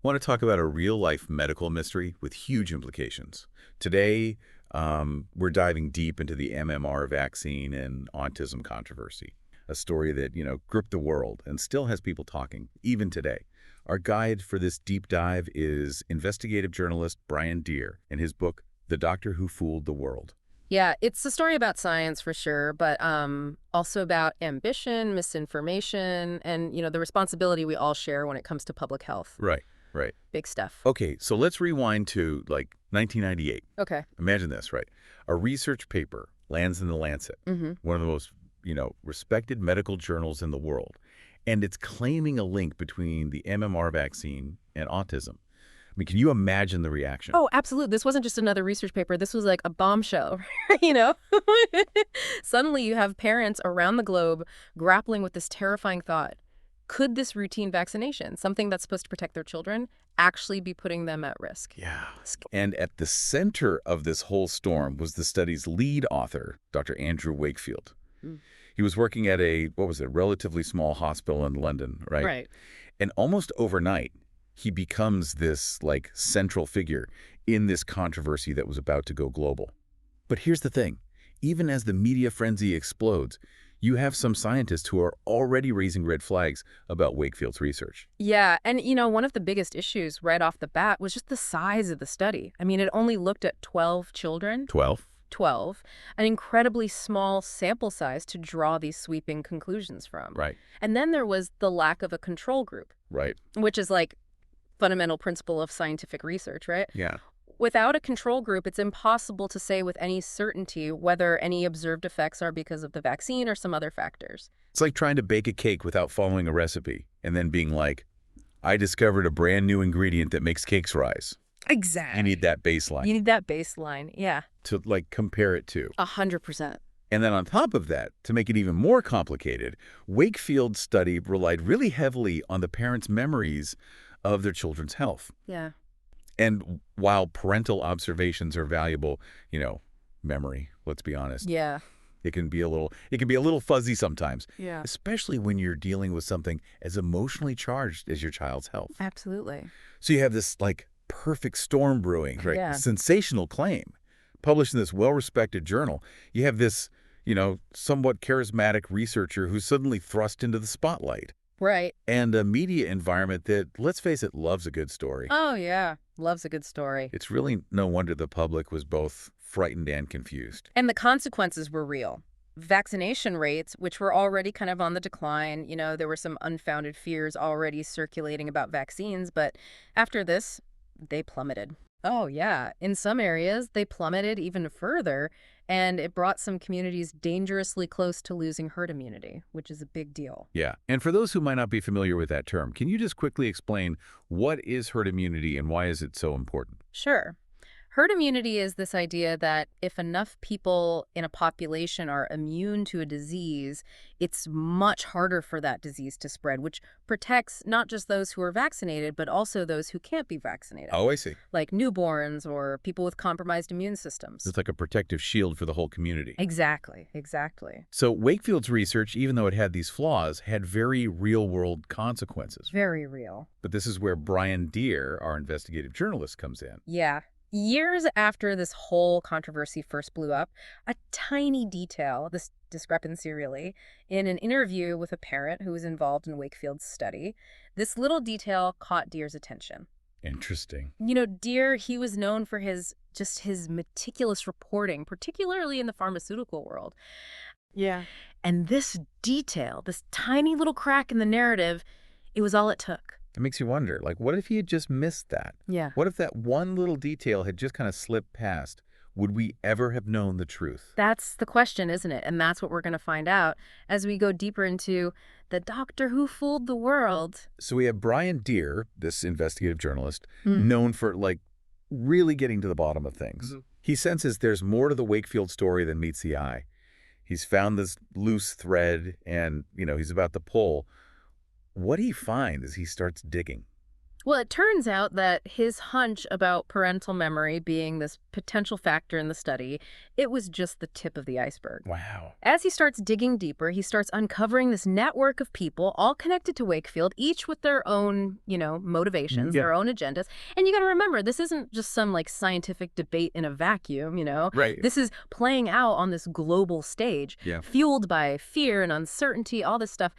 Want to talk about a real-life medical mystery with huge implications. Today, we're diving deep into the MMR vaccine and autism controversy, a story that, gripped the world and still has people talking, even today. Our guide for this deep dive is investigative journalist Brian Deer and his book, The Doctor Who Fooled the World. Yeah, it's a story about science for sure, but also about ambition, misinformation, and the responsibility we all share when it comes to public health. Right, right. Big stuff. Okay, so let's rewind to, 1998. Okay. Imagine this, right? A research paper lands in The Lancet, Mm-hmm. one of the most, respected medical journals in the world, and it's claiming a link between the MMR vaccine and autism. I mean, can you imagine the reaction? Oh, absolutely. This wasn't just another research paper. This was like a bombshell, you know? Suddenly you have parents around the globe grappling with this terrifying thought. Could this routine vaccination, something that's supposed to protect their children, actually be putting them at risk? Yeah. And at the center of this whole storm was the study's lead author, Dr. Andrew Wakefield. Mm. He was working at a, what was it, relatively small hospital in London, right? Right. And almost overnight, he becomes this, central figure in this controversy that was about to go global. But here's the thing. Even as the media frenzy explodes, you have some scientists who are already raising red flags about Wakefield's research. Yeah, and one of the biggest issues right off the bat was just the size of the study. I mean, it only looked at 12 children. 12? 12, an incredibly small sample size to draw these sweeping conclusions from. Right, And then there was the lack of a control group, right. which is like fundamental principle of scientific research, right? Yeah. Without a control group, it's impossible to say with any certainty whether any observed effects are because of the vaccine or some other factors. It's like trying to bake a cake without following a recipe and then being like, I discovered a brand new ingredient that makes cakes rise. Exactly. You need that baseline You need that baseline. Yeah. to compare it to. 100%. And then on top of that, to make it even more complicated, Wakefield's study relied really heavily on the parents' memories of their children's health. Yeah. And while parental observations are valuable, memory, let's be honest, Yeah. it can be a little fuzzy sometimes, Yeah. especially when you're dealing with something as emotionally charged as your child's health. Absolutely. So you have this perfect storm brewing, right? Yeah. Sensational claim published in this well-respected journal. You have this, somewhat charismatic researcher who's suddenly thrust into the spotlight, Right. and a media environment that, let's face it, loves a good story. Oh, yeah. Loves a good story. It's really no wonder the public was both frightened and confused. And the consequences were real. Vaccination rates, which were already kind of on the decline, there were some unfounded fears already circulating about vaccines, but after this, they plummeted. Oh, yeah. In some areas, they plummeted even further, and it brought some communities dangerously close to losing herd immunity, which is a big deal. Yeah. And for those who might not be familiar with that term, can you just quickly explain what is herd immunity and why is it so important? Sure. Herd immunity is this idea that if enough people in a population are immune to a disease, it's much harder for that disease to spread, which protects not just those who are vaccinated, but also those who can't be vaccinated, Oh, I see. like newborns or people with compromised immune systems. It's like a protective shield for the whole community. Exactly, exactly. So Wakefield's research, even though it had these flaws, had very real-world consequences. Very real. But this is where Brian Deer, our investigative journalist, comes in. Yeah. Years after this whole controversy first blew up, a tiny detail, this discrepancy really, in an interview with a parent who was involved in Wakefield's study, this little detail caught Deer's attention. Interesting. Deer, he was known for his meticulous reporting, particularly in the pharmaceutical world. Yeah. And this detail, this tiny little crack in the narrative, it was all it took. It makes you wonder, what if he had just missed that? Yeah. What if that one little detail had just kind of slipped past? Would we ever have known the truth? That's the question, isn't it? And that's what we're going to find out as we go deeper into the Doctor Who Fooled the World. So we have Brian Deer, this investigative journalist, Mm. known for, really getting to the bottom of things. Mhm. He senses there's more to the Wakefield story than meets the eye. He's found this loose thread and, he's about to pull. What he finds as he starts digging? Well, it turns out that his hunch about parental memory being this potential factor in the study, it was just the tip of the iceberg. Wow. As he starts digging deeper, he starts uncovering this network of people all connected to Wakefield, each with their own, motivations, Yeah. their own agendas. And you got to remember, this isn't just some like scientific debate in a vacuum. Right. This is playing out on this global stage, Yeah. fueled by fear and uncertainty, all this stuff.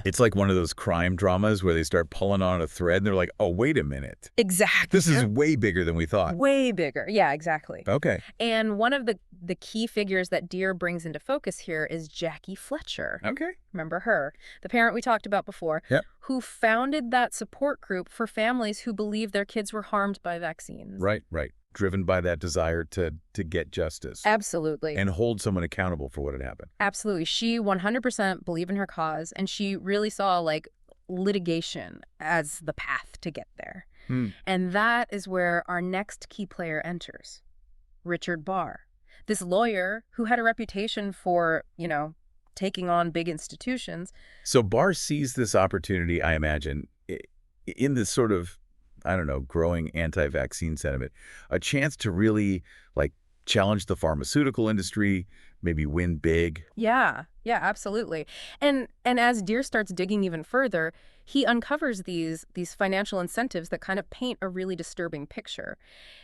It's like one of those crime dramas where they start pulling on a thread and they're like, oh, wait a minute. Exactly. This is way bigger than we thought. Way bigger. Yeah, exactly. Okay. And one of the key figures that Deere brings into focus here is Jackie Fletcher. Okay. Remember her, the parent we talked about before, Yep. who founded that support group for families who believe their kids were harmed by vaccines. Right, right. Driven by that desire to get justice Absolutely. and hold someone accountable for what had happened. Absolutely. She 100% believed in her cause, and she really saw like litigation as the path to get there. And that is where our next key player enters, Richard Barr. This lawyer who had a reputation for, taking on big institutions. So Barr sees this opportunity, I imagine, in this sort of, I don't know, growing anti-vaccine sentiment, a chance to really like challenge the pharmaceutical industry, maybe win big. Yeah, absolutely. And as Deere starts digging even further, he uncovers these financial incentives that kind of paint a really disturbing picture.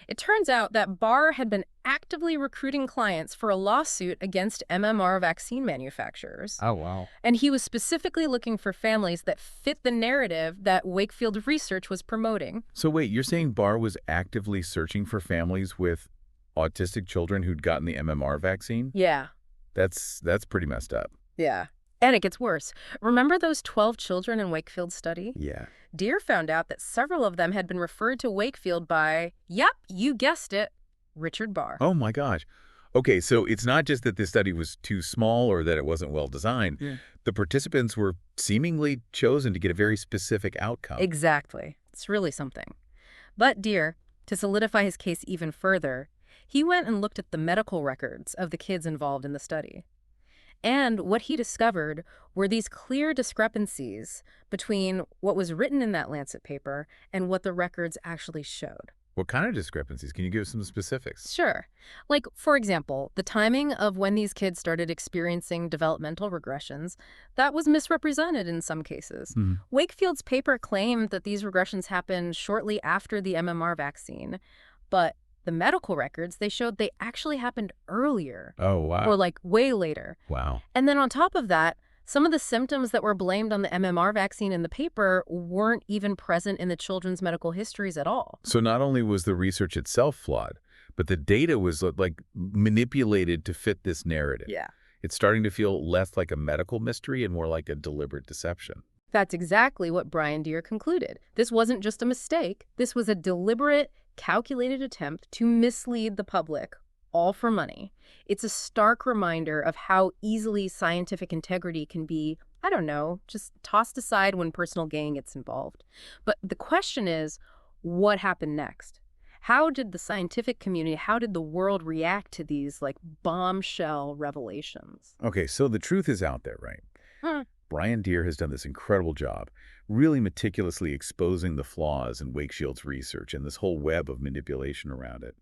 It turns out that Barr had been actively recruiting clients for a lawsuit against MMR vaccine manufacturers. Oh, wow. And he was specifically looking for families that fit the narrative that Wakefield Research was promoting. So wait, you're saying Barr was actively searching for families with autistic children who'd gotten the MMR vaccine? Yeah. That's pretty messed up. Yeah. And it gets worse. Remember those 12 children in Wakefield's study? Yeah. Deere found out that several of them had been referred to Wakefield by, yep, you guessed it, Richard Barr. Oh, my gosh. Okay, so it's not just that this study was too small or that it wasn't well designed. Yeah. The participants were seemingly chosen to get a very specific outcome. Exactly. It's really something. But Deere, to solidify his case even further, he went and looked at the medical records of the kids involved in the study. And what he discovered were these clear discrepancies between what was written in that Lancet paper and what the records actually showed. What kind of discrepancies? Can you give some specifics? Sure. Like, for example, the timing of when these kids started experiencing developmental regressions, that was misrepresented in some cases. Wakefield's paper claimed that these regressions happened shortly after the MMR vaccine, but the medical records, they showed they actually happened earlier. Oh, wow. Or like way later. Wow. And then on top of that, some of the symptoms that were blamed on the MMR vaccine in the paper weren't even present in the children's medical histories at all. So not only was the research itself flawed, but the data was like manipulated to fit this narrative. Yeah. It's starting to feel less like a medical mystery and more like a deliberate deception. That's exactly what Brian Deere concluded. This wasn't just a mistake. This was a deliberate, calculated attempt to mislead the public, all for money. It's a stark reminder of how easily scientific integrity can be, I don't know, just tossed aside when personal gain gets involved. But the question is, what happened next? How did the scientific community, how did the world react to these like bombshell revelations? Okay, so the truth is out there, right? Brian Deere has done this incredible job, really meticulously exposing the flaws in Wakefield's research and this whole web of manipulation around it.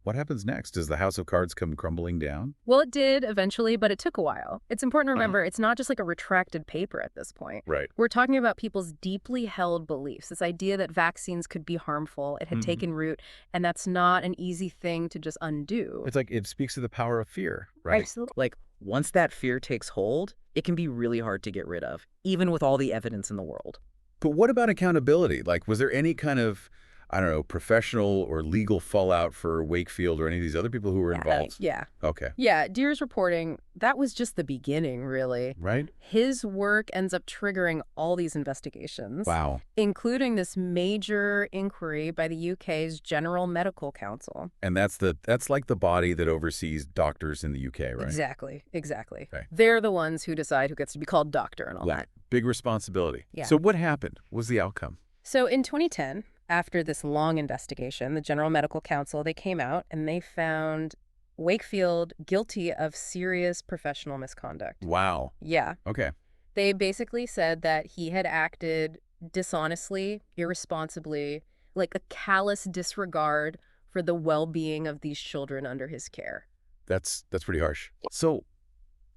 What happens next? Does the house of cards come crumbling down? Well, it did eventually, but it took a while. It's important to remember it's not just like a retracted paper at this point. Right. We're talking about people's deeply held beliefs, this idea that vaccines could be harmful. It had taken root, and that's not an easy thing to just undo. It's like it speaks to the power of fear, right? Absolutely. Like, once that fear takes hold, it can be really hard to get rid of, even with all the evidence in the world. But what about accountability? Like, was there any kind of, I don't know, professional or legal fallout for Wakefield or any of these other people who were involved? Yeah. Okay. Yeah, Deere's reporting, that was just the beginning, really. Right? His work ends up triggering all these investigations. Wow. Including this major inquiry by the UK's General Medical Council. And that's like the body that oversees doctors in the UK, right? Exactly. Okay. They're the ones who decide who gets to be called doctor and all that. Big responsibility. Yeah. So what happened? What was the outcome? So in 2010, after this long investigation, the General Medical Council, they came out and they found Wakefield guilty of serious professional misconduct. Wow. Yeah. Okay. They basically said that he had acted dishonestly, irresponsibly, like a callous disregard for the well-being of these children under his care. That's pretty harsh. So,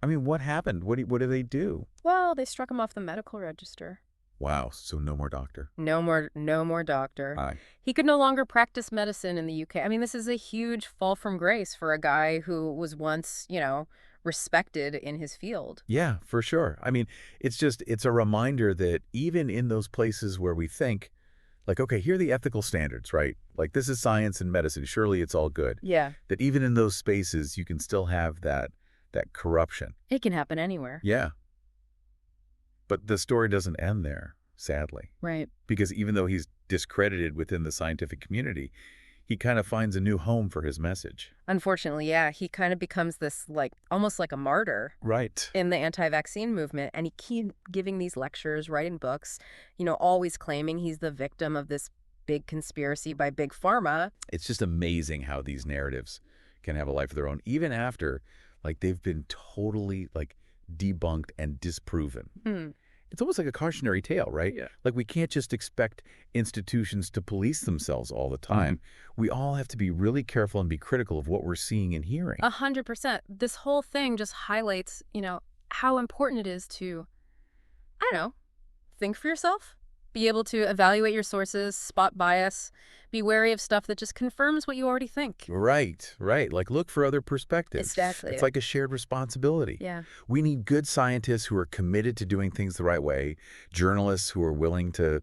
I mean, what happened? What did they do? Well, they struck him off the medical register. Wow, so no more doctor. No more doctor. Aye. He could no longer practice medicine in the UK. I mean, this is a huge fall from grace for a guy who was once, respected in his field. Yeah, for sure. I mean, it's a reminder that even in those places where we think, like, okay, here are the ethical standards, right? Like, this is science and medicine. Surely it's all good. Yeah. That even in those spaces, you can still have that corruption. It can happen anywhere. Yeah. But the story doesn't end there, sadly. Right. Because even though he's discredited within the scientific community, he kind of finds a new home for his message. Unfortunately, yeah, he kind of becomes this, like, almost like a martyr Right. in the anti-vaccine movement, and he keeps giving these lectures, writing books, always claiming he's the victim of this big conspiracy by Big Pharma. It's just amazing how these narratives can have a life of their own, even after, like, they've been totally, like, debunked and disproven. Hmm. It's almost like a cautionary tale, right? Yeah. Like, we can't just expect institutions to police themselves all the time. We all have to be really careful and be critical of what we're seeing and hearing. 100%. This whole thing just highlights, how important it is to, I don't know, think for yourself, be able to evaluate your sources, spot bias, be wary of stuff that just confirms what you already think. Right, right. Like, look for other perspectives. Exactly. It's like a shared responsibility. Yeah. We need good scientists who are committed to doing things the right way, journalists who are willing to,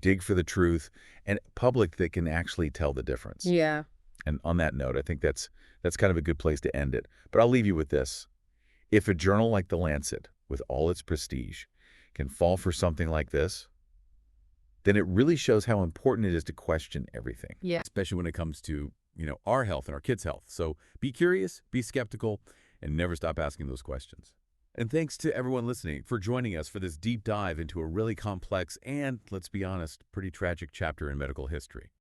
dig for the truth, and public that can actually tell the difference. Yeah. And on that note, I think that's kind of a good place to end it. But I'll leave you with this. If a journal like The Lancet, with all its prestige, can fall for something like this, then it really shows how important it is to question everything. Yeah. Especially when it comes to, our health and our kids' health. So be curious, be skeptical, and never stop asking those questions. And thanks to everyone listening for joining us for this deep dive into a really complex and, let's be honest, pretty tragic chapter in medical history.